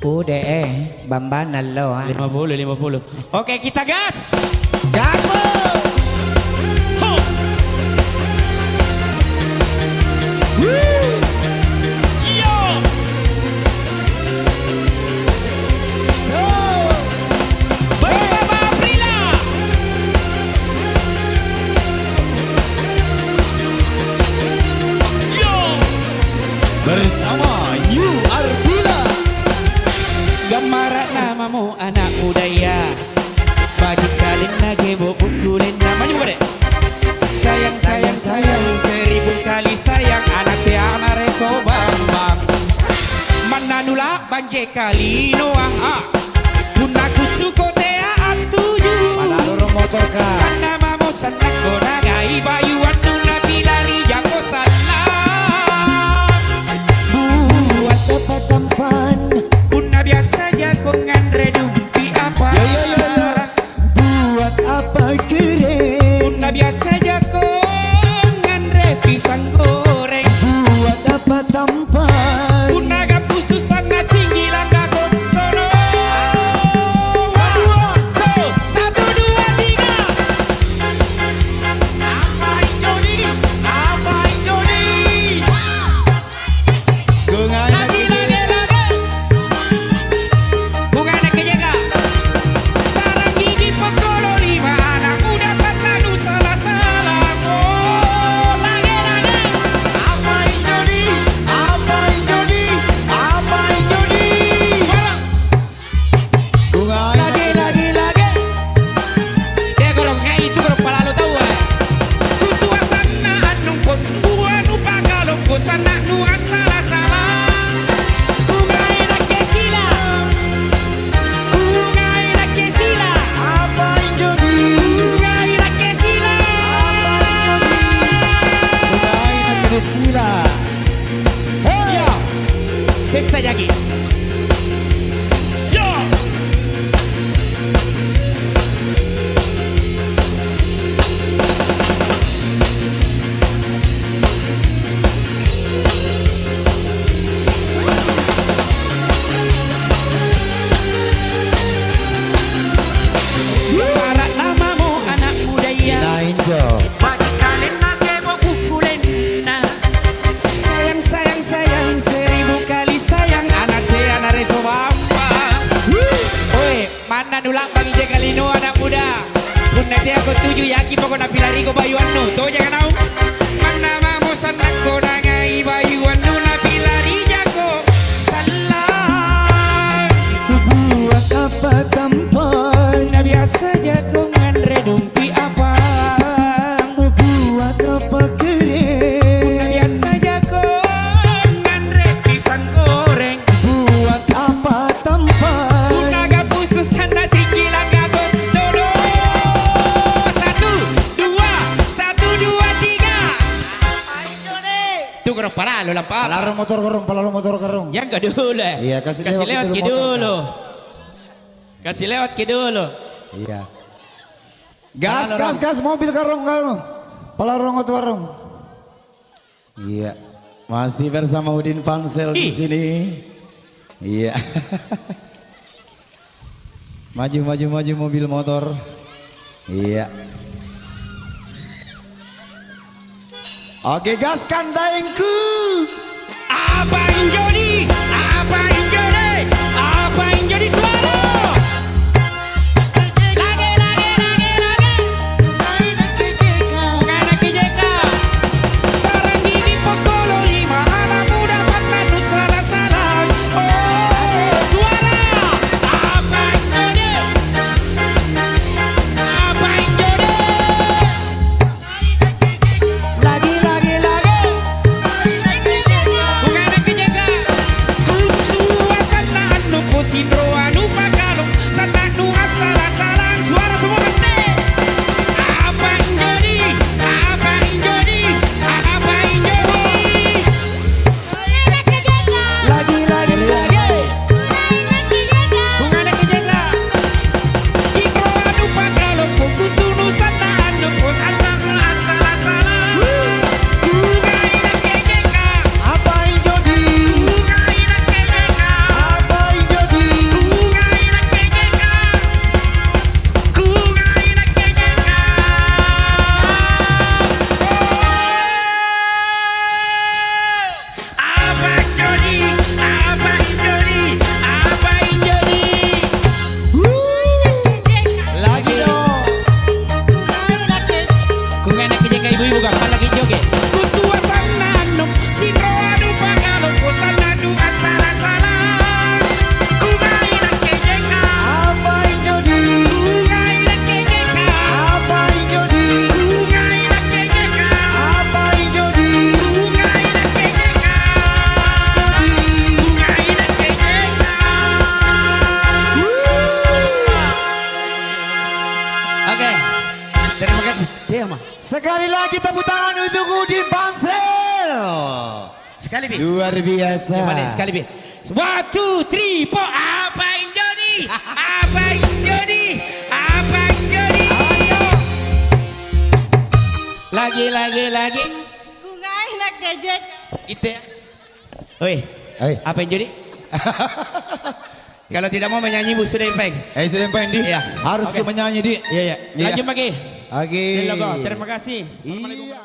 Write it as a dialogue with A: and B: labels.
A: Udah bambanan lo
B: 50. Oke, kita gas.
A: Gas mo!
B: Ho. Woo. Yo.
A: So,
B: Bersama Aprila. Yo.
A: bersama New Ardila.
B: Gamara namamu anak budaya. Bagi kalian nage bukulin namanya bukan deh. Sayang sayang sayang seribu kali sayang anak tiana reso bambang. Mananula banje kali noah. Punna kucuko tea atuju.
A: Manalurong motor ka.
B: Namamu sanak konagai bayuan nuna pilari jako sana.
A: Buat apa tampan?
B: Punna biasa jago ngandre dumpi apa.
A: Buat apa keren?
B: Punna biasa jago ngandre pisang goreng.
A: Buat apa tampan?
B: Punna gapususan na tinggi langga kontono. Satu, dua, tiga.
A: Apain Jody? Apain Jody? Gungai
B: Lagi. Bukan anak kejaga. Sarang gigi pekolo lima anak muda sana nu salah-salah. Oh, lagi.
A: Apain Jody? Apain Jody? Apain Jody?
B: Barang.
A: Gungai
B: Lagi. Dia kalau kayak itu kalau pala lo tahu Kutua sana anu kontua nu pakalong ko sana nu asala-sala. Kungai na kesila. Kungai na kesila.
A: Apain Jody?
B: Kungai na kesila.
A: Gungai na Priscilla.
B: Yo. Sesa lagi. Yo. Para namamu anak budaya.
A: Nainjo.
B: Bagi kalian nage mau pukulin. Nah, sayang sayang sayang seribu kali sayang anak tiana reso bamba. Oi, mana nulak bagi jagalino anak muda. Punna te aku tuju yaki pokona pilari ko bayuan no. To jangan au. Mana mau sanak ko nangai bayuan no na pilari jako. Salam.
A: Buat apa tampan?
B: Na biasa jako ngandre dumpi apa.
A: Buat apa keren?
B: Biasa jago ngandre pisang goreng.
A: Buat apa tampan?
B: Unaga pususan na tinggi langga kontono. Satu, dua, tiga. Tuh kerong para lo lampar.
A: Palarong motor karong, palarong motor karong.
B: Yang ke dulu.
A: Iya, kasih
B: Kasih
A: lewat
B: lewat
A: dulu
B: ke
A: motor,
B: dulu. Kasih lewat ke dulu.
A: Iya. Gas, mobil karong. Palarong motor karong. Iya. Masih bersama Udin Pansel di
B: Ih.
A: sini. Iya. maju mobil motor. Iya. Oke, gaskan daengku.
B: Apa Jody? Apa Jody? Apa Jody suara? Lagi. Bukan anak kijeka. Sarang gigi pokolo lima anak muda sana nu salah-salah. Oh, suara. Apa Jody? Apa Jody? Lagi. Bukan anak kijeka.
A: Sekali lagi tepuk tangan untuk Udin Bamsel.
B: Sekali bi.
A: Luar biasa.
B: Ya, balik sekali bi. 1, 2, 3, 4. Abang Joni. Abang Joni. Abang Joni. Lagi.
C: Kungai nak gadget.
B: Gitu ya. Oi.
A: Hai.
B: Apa yang Joni? Kalau tidak mau menyanyi Bu sudah impeng.
A: Sudah Di.
B: Iya.
A: Harus
B: Oke.
A: menyanyi Di.
B: Iya.
A: Iya.
B: Lanjut lagi.
A: Oke.
B: Terima kasih. Assalamualaikum.
A: Iya.